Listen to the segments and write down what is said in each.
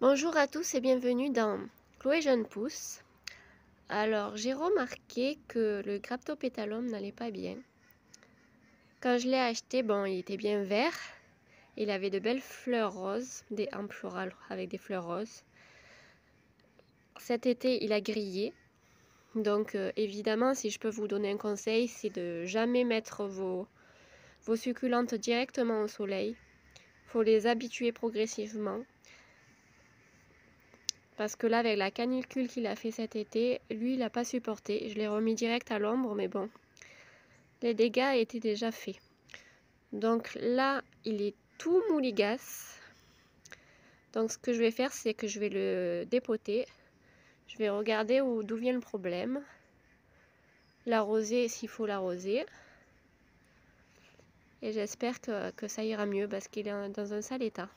Bonjour à tous et bienvenue dans Chloé Jeune Pousse. Alors, j'ai remarqué que le Graptopétalum n'allait pas bien. Quand je l'ai acheté, bon, il était bien vert. Il avait de belles fleurs roses, des hampes florales avec des fleurs roses. Cet été, il a grillé. Donc, évidemment, si je peux vous donner un conseil, c'est de jamais mettre vos succulentes directement au soleil. Il faut les habituer progressivement. Parce que là, avec la canicule qu'il a fait cet été, lui, il n'a pas supporté. Je l'ai remis direct à l'ombre, mais bon, les dégâts étaient déjà faits. Donc là, il est tout mouligasse. Donc ce que je vais faire, c'est que je vais le dépoter. Je vais regarder d'où vient le problème. L'arroser s'il faut l'arroser. Et j'espère que ça ira mieux parce qu'il est dans un sale état.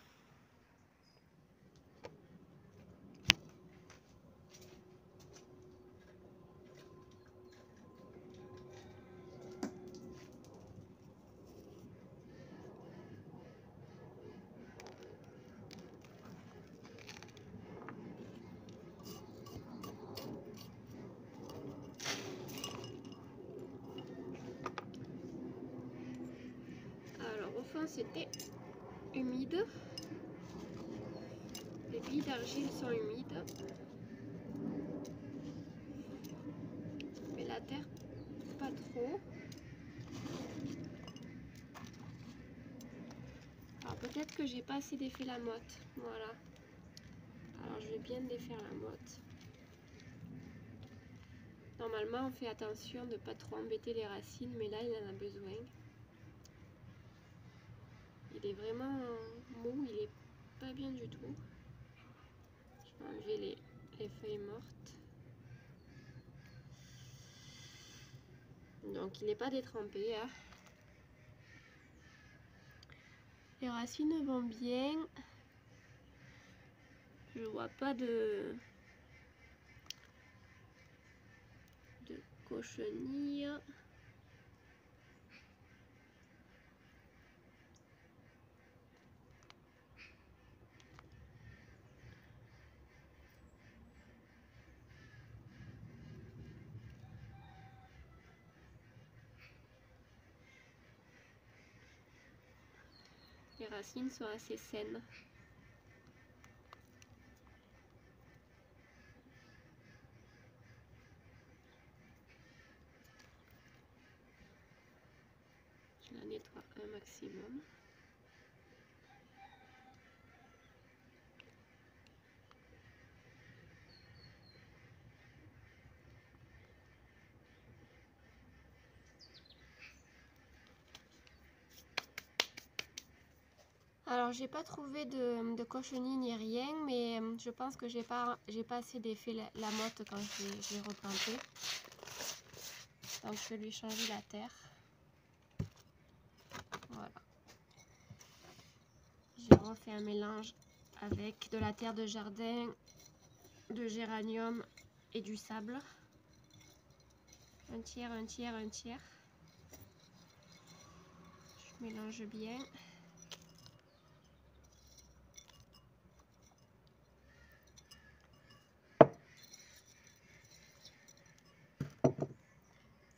Alors au fond c'était humide. Les billes d'argile sont humides. Mais la terre pas trop. Alors peut-être que j'ai pas assez défait la motte. Voilà. Alors je vais bien défaire la motte. Normalement on fait attention de ne pas trop embêter les racines, mais là il en a besoin. Il est vraiment mou, il est pas bien du tout. Je vais enlever les feuilles mortes. Donc il n'est pas détrempé. Hein. Les racines vont bien. Je vois pas de cochenille. Les racines sont assez saines. Je la nettoie un maximum. Alors j'ai pas trouvé de cochenille ni rien, mais je pense que j'ai pas assez défait la motte quand je l'ai replantée. Donc je vais lui changer la terre. Voilà. J'ai refait un mélange avec de la terre de jardin, de géranium et du sable. Un tiers, un tiers, un tiers. Je mélange bien.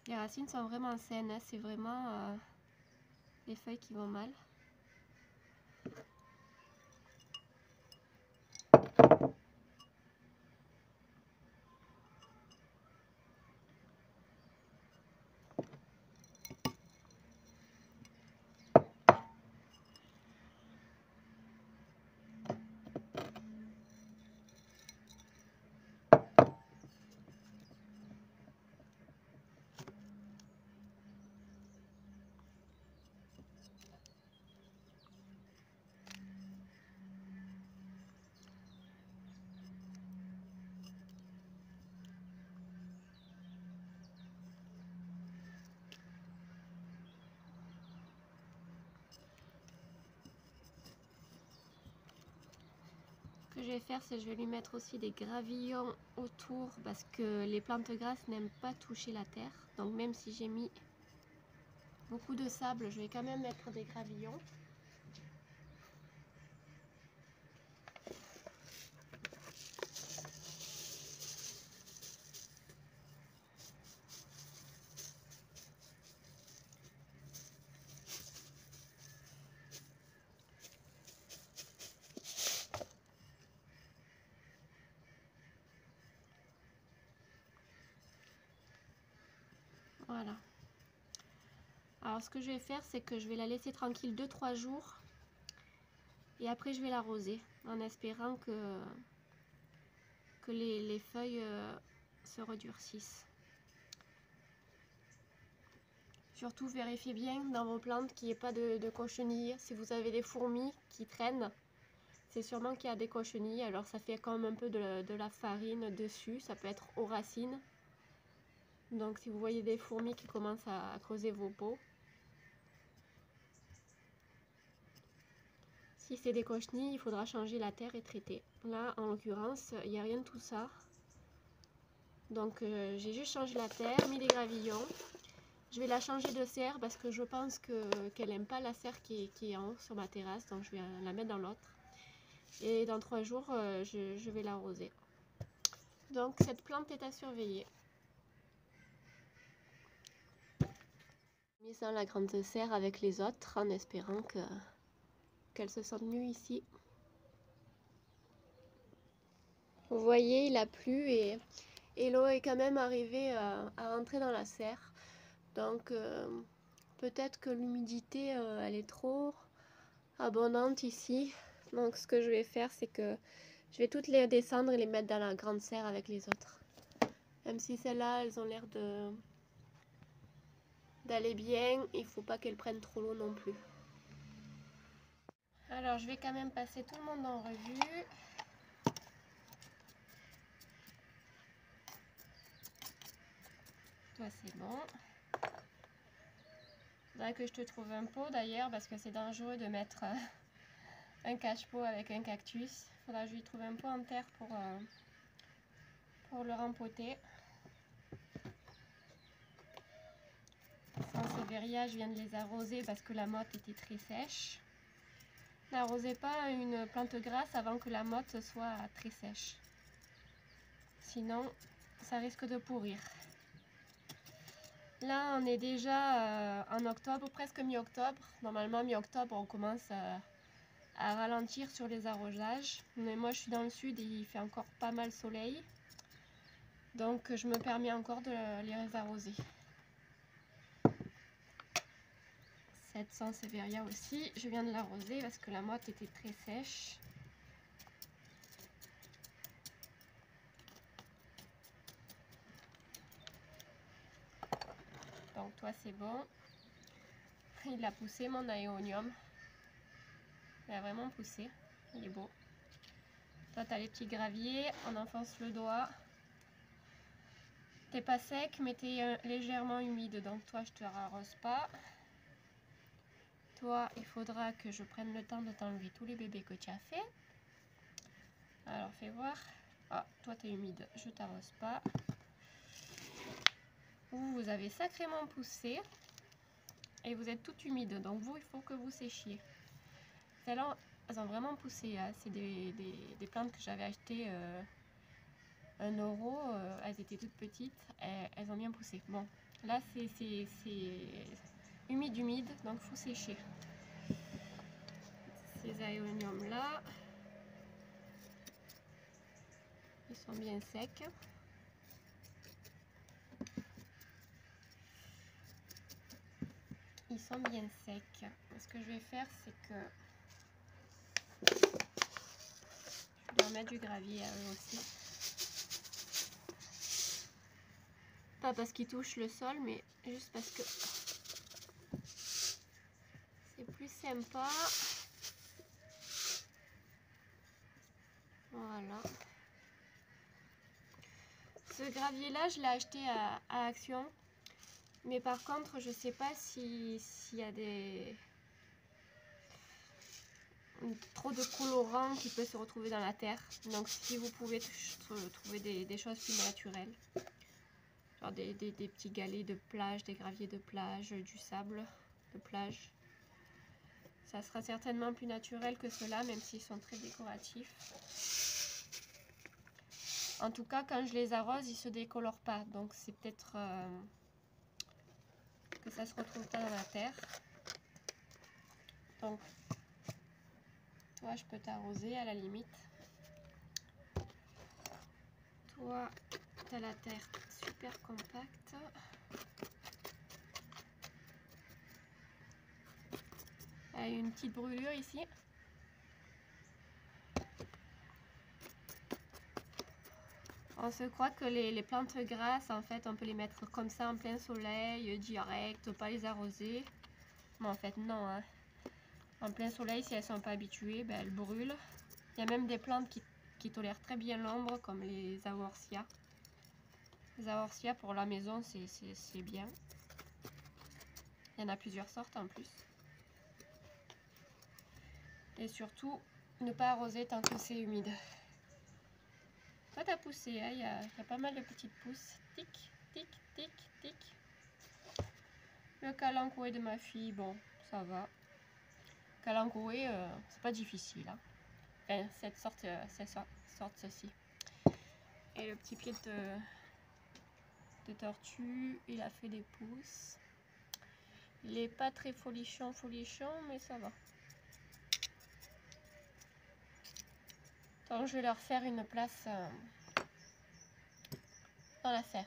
Les racines sont vraiment saines, hein. C'est vraiment les feuilles qui vont mal. Ce que je vais faire, c'est que je vais lui mettre aussi des gravillons autour parce que les plantes grasses n'aiment pas toucher la terre. Donc même si j'ai mis beaucoup de sable, je vais quand même mettre des gravillons. Alors ce que je vais faire, c'est que je vais la laisser tranquille 2-3 jours. Et après je vais l'arroser en espérant que les feuilles se redurcissent. Surtout vérifiez bien dans vos plantes qu'il n'y ait pas de cochenilles. Si vous avez des fourmis qui traînent, c'est sûrement qu'il y a des cochenilles. Alors ça fait quand même un peu de la farine dessus, ça peut être aux racines. Donc si vous voyez des fourmis qui commencent à creuser vos pots, si c'est des cochenilles, il faudra changer la terre et traiter. Là, en l'occurrence, il n'y a rien de tout ça. Donc j'ai juste changé la terre, mis des gravillons. Je vais la changer de serre parce que je pense qu'elle n'aime pas la serre qui est en haut sur ma terrasse. Donc je vais la mettre dans l'autre. Et dans 3 jours, je vais l'arroser. Donc cette plante est à surveiller. J'ai mis ça dans la grande serre avec les autres en espérant qu'elle se sente mieux ici. Vous voyez, il a plu et l'eau est quand même arrivée à rentrer dans la serre. Donc peut-être que l'humidité elle est trop abondante ici. Donc ce que je vais faire, c'est que je vais toutes les descendre et les mettre dans la grande serre avec les autres. Même si celles-là, elles ont l'air d'aller bien, il ne faut pas qu'elles prennent trop l'eau non plus. Alors je vais quand même passer tout le monde en revue. Toi c'est bon. Faudrait que je te trouve un pot d'ailleurs parce que c'est dangereux de mettre un cache-pot avec un cactus. Faudra que je lui trouve un pot en terre pour le rempoter. Sansevieria, je viens de les arroser parce que la motte était très sèche. N'arrosez pas une plante grasse avant que la motte soit très sèche. Sinon, ça risque de pourrir. Là, on est déjà en octobre, presque mi-octobre. Normalement, mi-octobre, on commence à ralentir sur les arrosages. Mais moi, je suis dans le sud et il fait encore pas mal soleil. Donc, je me permets encore de les arroser. Cette Sansevieria aussi, je viens de l'arroser parce que la motte était très sèche. Donc toi c'est bon. Il a poussé mon aéonium. Il a vraiment poussé. Il est beau. Toi tu as les petits graviers, on enfonce le doigt. T'es pas sec mais t'es légèrement humide, donc toi je te arrose pas. Toi il faudra que je prenne le temps de t'enlever tous les bébés que tu as fait. Alors fais voir. Ah, toi t'es humide, je t'arrose pas. Vous avez sacrément poussé et vous êtes tout humide, donc vous il faut que vous séchiez. Celles-là elles ont vraiment poussé, hein. C'est des plantes que j'avais achetées 1 €, elles étaient toutes petites, elles ont bien poussé. Bon, là c'est humide, donc il faut sécher. Ces aéoniums là, ils sont bien secs. Ils sont bien secs. Ce que je vais faire, c'est que je vais leur mettre du gravier à eux aussi. Pas parce qu'ils touchent le sol, mais juste parce que c'est plus sympa. Voilà. Ce gravier là, je l'ai acheté à Action. Mais par contre, je sais pas s'il y a trop de colorants qui peuvent se retrouver dans la terre. Donc si vous pouvez trouver des choses plus naturelles. Genre des petits galets de plage, des graviers de plage, du sable de plage. Ça sera certainement plus naturel que ceux-là, même s'ils sont très décoratifs. En tout cas, quand je les arrose, ils se décolorent pas. Donc c'est peut-être que ça se retrouve pas dans la terre. Donc, toi, je peux t'arroser à la limite. Toi, tu as la terre super compacte. Elle a une petite brûlure ici. On se croit que les plantes grasses, en fait, on peut les mettre comme ça en plein soleil, direct, pas les arroser. Mais en fait, non. Hein. En plein soleil, si elles ne sont pas habituées, ben, elles brûlent. Il y a même des plantes qui tolèrent très bien l'ombre, comme les aorsias. Les aorsias pour la maison, c'est bien. Il y en a plusieurs sortes en plus. Et surtout, ne pas arroser tant que c'est humide. Ça t'a poussé, hein, il y a pas mal de petites pousses. Tic, tic, tic, tic. Le kalanchoé de ma fille, bon, ça va. Kalanchoé, c'est pas difficile. Hein. Enfin, cette sorte-ci. Et le petit pied de tortue, il a fait des pousses. Il est pas très folichon, mais ça va. Donc je vais leur faire une place dans la serre.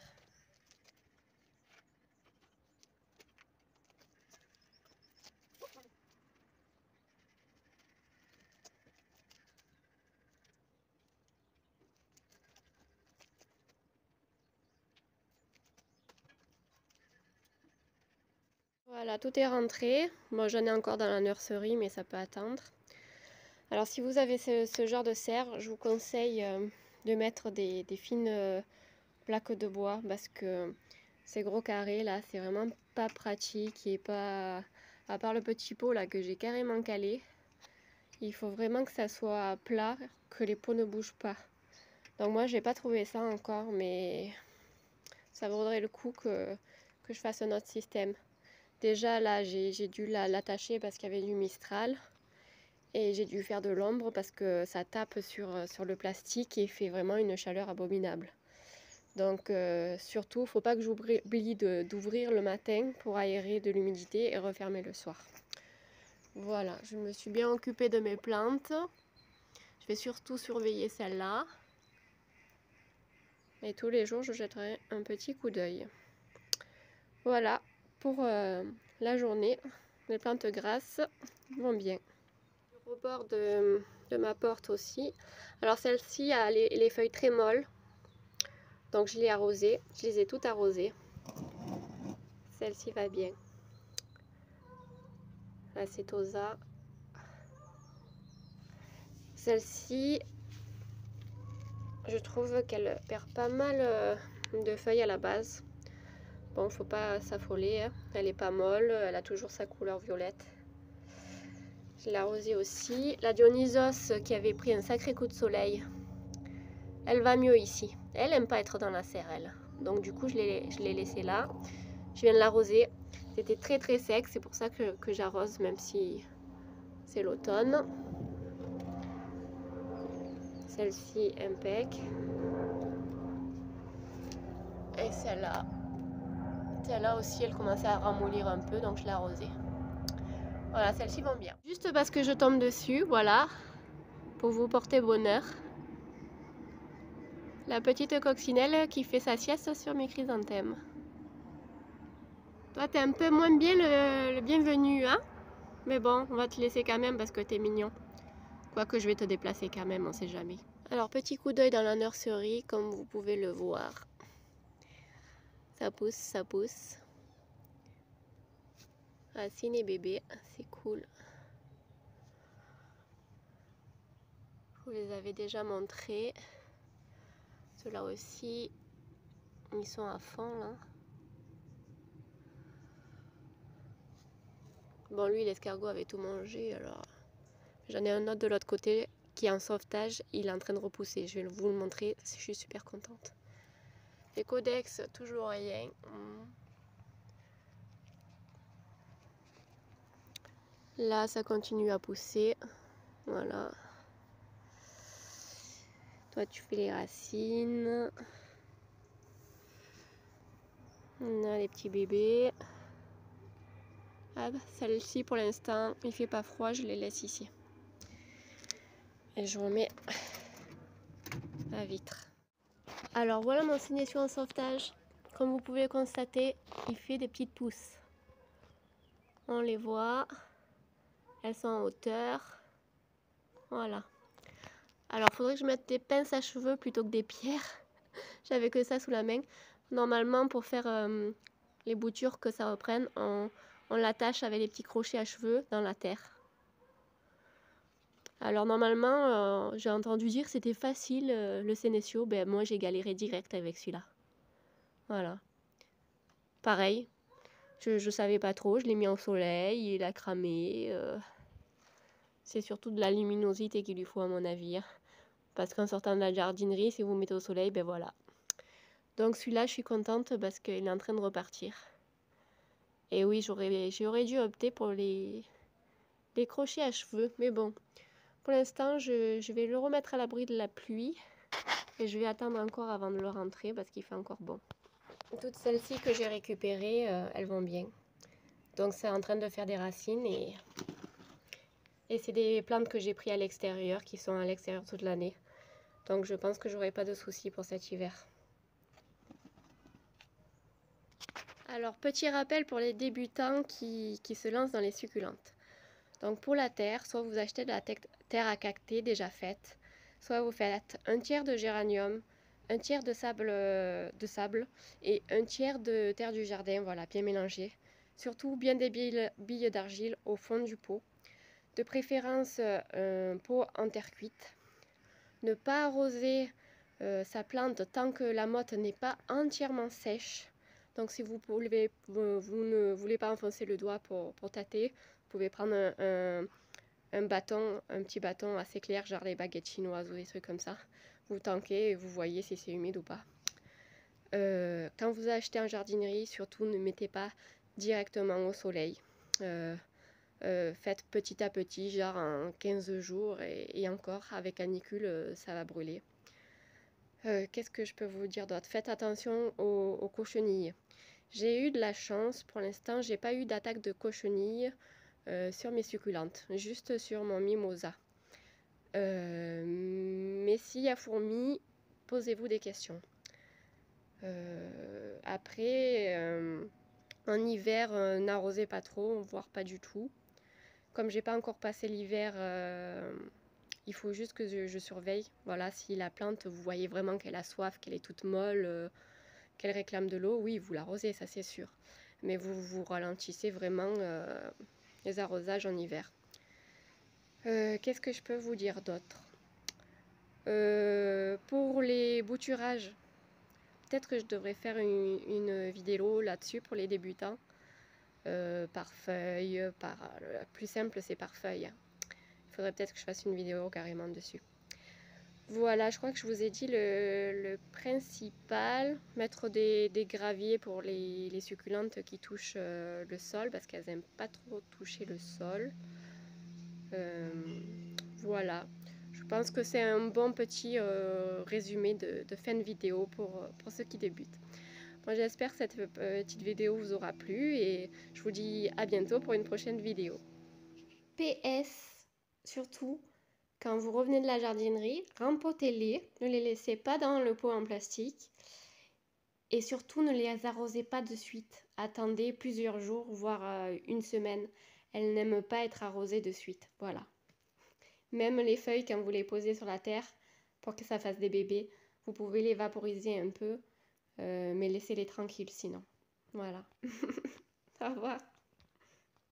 Voilà, tout est rentré. Moi, j'en ai encore dans la nurserie, mais ça peut attendre. Alors, si vous avez ce genre de serre, je vous conseille de mettre des fines plaques de bois parce que ces gros carrés là, c'est vraiment pas pratique et pas. À part le petit pot là que j'ai carrément calé, il faut vraiment que ça soit plat, que les pots ne bougent pas. Donc, moi, j'ai pas trouvé ça encore, mais ça vaudrait le coup que je fasse un autre système. Déjà là j'ai dû l'attacher parce qu'il y avait du Mistral et j'ai dû faire de l'ombre parce que ça tape sur le plastique et fait vraiment une chaleur abominable. Donc surtout, il ne faut pas que j'oublie d'ouvrir le matin pour aérer de l'humidité et refermer le soir. Voilà, je me suis bien occupée de mes plantes. Je vais surtout surveiller celle-là. Et tous les jours, je jetterai un petit coup d'œil. Voilà pour la journée. Les plantes grasses vont bien. Au bord de ma porte aussi. Alors celle-ci a les feuilles très molles. Donc je l'ai arrosée. Je les ai toutes arrosées. Celle-ci va bien. La Setosa. Celle-ci, je trouve qu'elle perd pas mal de feuilles à la base. Bon, faut pas s'affoler. Hein. Elle est pas molle. Elle a toujours sa couleur violette. Je l'ai arrosée aussi. La Dionysos qui avait pris un sacré coup de soleil. Elle va mieux ici. Elle aime pas être dans la serre, elle. Donc du coup, je l'ai laissée là. Je viens de l'arroser. C'était très très sec. C'est pour ça que j'arrose, même si c'est l'automne. Celle-ci, impec. Et celle-là. Celle-là aussi, elle commençait à ramollir un peu, donc je l'ai arrosée. Voilà, celles-ci vont bien. Juste parce que je tombe dessus, voilà. Pour vous porter bonheur. La petite coccinelle qui fait sa sieste sur mes chrysanthèmes. Toi, t'es un peu moins bien le bienvenu, hein? Mais bon, on va te laisser quand même parce que t'es mignon. Quoique je vais te déplacer quand même, on sait jamais. Alors, petit coup d'œil dans la nurserie, comme vous pouvez le voir. Ça pousse, ça pousse. Racine et bébé, c'est cool. Je vous les avais déjà montrés. Ceux-là aussi, ils sont à fond là. Bon, lui, l'escargot avait tout mangé, alors j'en ai un autre de l'autre côté qui est en sauvetage. Il est en train de repousser. Je vais vous le montrer. Je suis super contente. Les codex, toujours rien. Là, ça continue à pousser. Voilà. Toi, tu fais les racines. On a les petits bébés. Ah, celle-ci, pour l'instant, il fait pas froid. Je les laisse ici. Et je remets la vitre. Alors, voilà mon signature en sauvetage. Comme vous pouvez le constater, il fait des petites pousses. On les voit. Elles sont en hauteur. Voilà. Alors, il faudrait que je mette des pinces à cheveux plutôt que des pierres. J'avais que ça sous la main. Normalement, pour faire les boutures que ça reprenne, on l'attache avec les petits crochets à cheveux dans la terre. Alors normalement, j'ai entendu dire que c'était facile le Senecio. Ben moi j'ai galéré direct avec celui-là. Voilà. Pareil, je savais pas trop, je l'ai mis au soleil, il a cramé. C'est surtout de la luminosité qu'il lui faut à mon avis. Parce qu'en sortant de la jardinerie, si vous mettez au soleil, ben voilà. Donc celui-là, je suis contente parce qu'il est en train de repartir. Et oui, j'aurais dû opter pour les crochets à cheveux. Mais bon, pour l'instant, je vais le remettre à l'abri de la pluie. Et je vais attendre encore avant de le rentrer parce qu'il fait encore bon. Toutes celles-ci que j'ai récupérées, elles vont bien. Donc c'est en train de faire des racines et c'est des plantes que j'ai pris à l'extérieur, qui sont à l'extérieur toute l'année. Donc je pense que j'aurai pas de soucis pour cet hiver. Alors petit rappel pour les débutants qui se lancent dans les succulentes. Donc pour la terre, soit vous achetez de la terre à cacter déjà faite, soit vous faites un tiers de géranium, un tiers de sable et un tiers de terre du jardin, voilà, bien mélangé. Surtout bien des billes d'argile au fond du pot. De préférence un pot en terre cuite. Ne pas arroser sa plante tant que la motte n'est pas entièrement sèche. Donc si vous ne voulez pas enfoncer le doigt pour tâter, vous pouvez prendre un petit bâton assez clair, genre les baguettes chinoises ou des trucs comme ça. Vous tanquez et vous voyez si c'est humide ou pas. Quand vous achetez en jardinerie, surtout ne mettez pas directement au soleil. Faites petit à petit, genre en 15 jours et encore, avec canicule, ça va brûler. Qu'est-ce que je peux vous dire d'autre? Faites attention aux cochenilles. J'ai eu de la chance, pour l'instant, j'ai pas eu d'attaque de cochenilles sur mes succulentes, juste sur mon mimosa. Mais s'il y a fourmis, posez-vous des questions. Après, en hiver, n'arrosez pas trop, voire pas du tout. Comme j'ai pas encore passé l'hiver, il faut juste que je surveille. Voilà, si la plante, vous voyez vraiment qu'elle a soif, qu'elle est toute molle, qu'elle réclame de l'eau, oui, vous l'arrosez, ça c'est sûr. Mais vous ralentissez vraiment les arrosages en hiver. Qu'est-ce que je peux vous dire d'autre? Pour les bouturages, peut-être que je devrais faire une vidéo là-dessus pour les débutants. Par feuille, la plus simple c'est par feuille. Il faudrait peut-être que je fasse une vidéo carrément dessus. Voilà, je crois que je vous ai dit le principal. Mettre des graviers pour les succulentes qui touchent le sol parce qu'elles n'aiment pas trop toucher le sol. Voilà, je pense que c'est un bon petit résumé de fin de vidéo pour ceux qui débutent. Bon, j'espère que cette petite vidéo vous aura plu et je vous dis à bientôt pour une prochaine vidéo. PS, surtout, quand vous revenez de la jardinerie, rempotez-les, ne les laissez pas dans le pot en plastique et surtout ne les arrosez pas de suite. Attendez plusieurs jours, voire une semaine. Elles n'aiment pas être arrosées de suite, voilà. Même les feuilles, quand vous les posez sur la terre pour que ça fasse des bébés, vous pouvez les vaporiser un peu, mais laissez-les tranquilles sinon. Voilà. Au revoir.